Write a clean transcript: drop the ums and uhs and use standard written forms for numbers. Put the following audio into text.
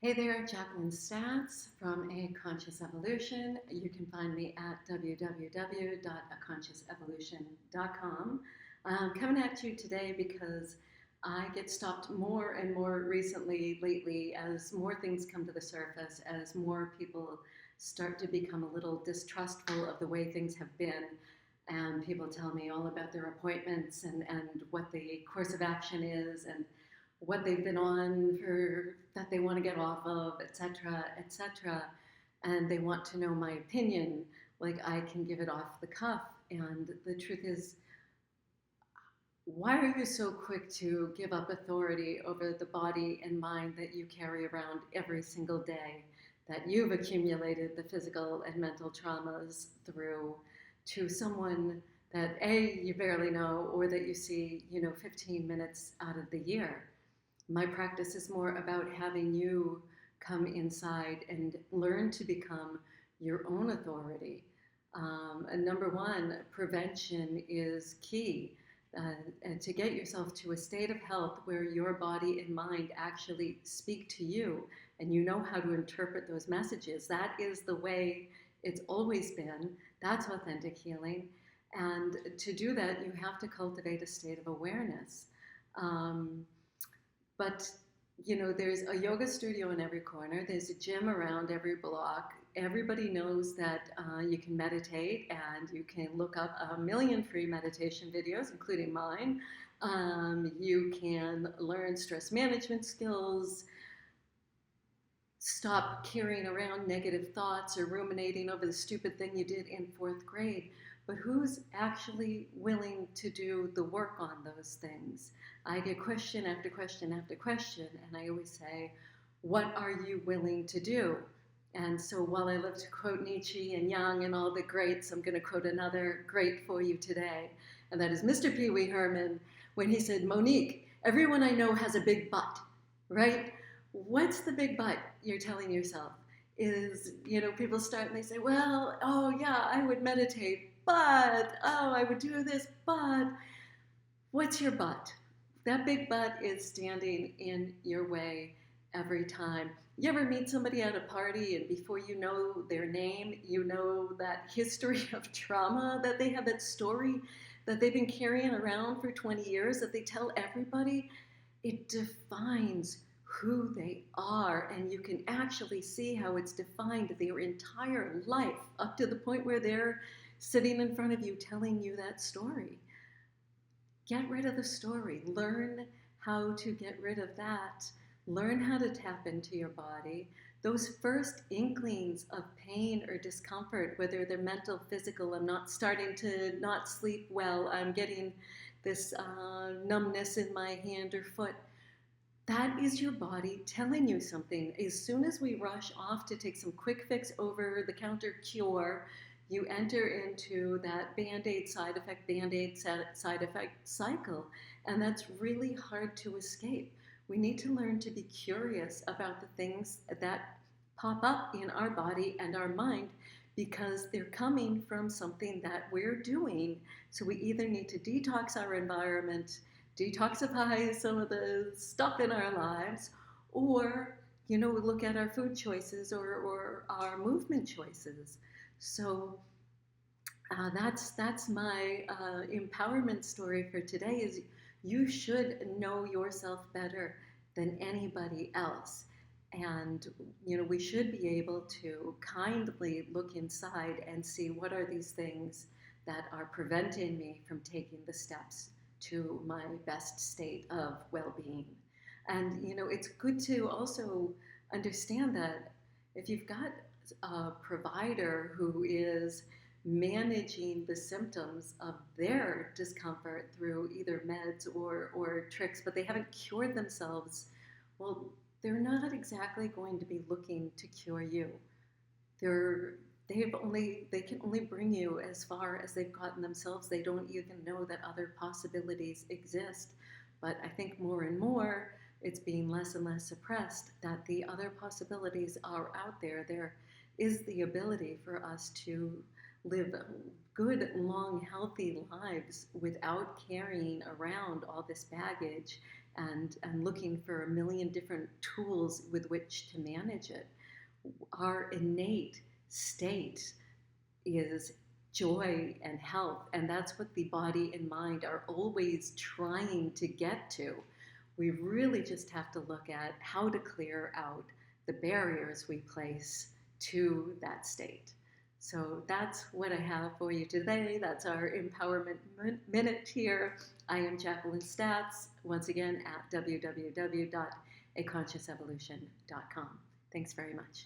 Hey there, Jacqueline Stats from A Conscious Evolution. You can find me at www.aconsciousevolution.com. I'm coming at you today because I get stopped more and more lately as more things come to the surface, as more people start to become a little distrustful of the way things have been. And people tell me all about their appointments and what the course of action is and what they've been on for that they want to get off of, etc., etc. And they want to know my opinion, like I can give it off the cuff. And the truth is, why are you so quick to give up authority over the body and mind that you carry around every single day, that you've accumulated the physical and mental traumas through, to someone that A, you barely know, or that you see, 15 minutes out of the year? My practice is more about having you come inside and learn to become your own authority. And number one, prevention is key. And to get yourself to a state of health where your body and mind actually speak to you and you know how to interpret those messages. That is the way it's always been. That's authentic healing. And to do that, you have to cultivate a state of awareness. Um, but there's a yoga studio in every corner. There's a gym around every block. Everybody knows that you can meditate, and you can look up a million free meditation videos, including mine. You can learn stress management skills, stop carrying around negative thoughts or ruminating over the stupid thing you did in fourth grade. But who's actually willing to do the work on those things? I get question after question after question, and I always say, what are you willing to do? And so while I love to quote Nietzsche and Jung and all the greats, I'm going to quote another great for you today, and that is Mr. Pee Wee Herman, when he said, Monique, everyone I know has a big butt, right? What's the big butt you're telling yourself? Is, people start and they say, well, oh yeah, I would meditate, but, oh, I would do this, but what's your but? That big but is standing in your way every time. You ever meet somebody at a party and before you know their name, you know that history of trauma that they have, that story that they've been carrying around for 20 years that they tell everybody? It defines who they are, and you can actually see how it's defined their entire life up to the point where they're sitting in front of you telling you that story. Get rid of the story. Learn how to get rid of that. Learn how to tap into your body. Those first inklings of pain or discomfort, whether they're mental, physical, I'm not starting to not sleep well, I'm getting this numbness in my hand or foot. That is your body telling you something. As soon as we rush off to take some quick fix over the counter cure, you enter into that Band-Aid side effect cycle. And that's really hard to escape. We need to learn to be curious about the things that pop up in our body and our mind because they're coming from something that we're doing. So we either need to detox our environment, detoxify some of the stuff in our lives, or look at our food choices or our movement choices. So that's my empowerment story for today. Is you should know yourself better than anybody else, and we should be able to kindly look inside and see what are these things that are preventing me from taking the steps to my best state of well-being. And it's good to also understand that if you've got a provider who is managing the symptoms of their discomfort through either meds or tricks, but they haven't cured themselves, well, they're not exactly going to be looking to cure you. They can only bring you as far as they've gotten themselves. They don't even know that other possibilities exist. But I think more and more it's being less and less suppressed that the other possibilities are out there. There is the ability for us to live good, long, healthy lives without carrying around all this baggage and looking for a million different tools with which to manage it. Our innate state is joy and health, and that's what the body and mind are always trying to get to. We really just have to look at how to clear out the barriers we place to that state. So that's what I have for you today. That's our Empowerment Minute here. I am Jacqueline Statz, once again at www.aconsciousevolution.com. Thanks very much.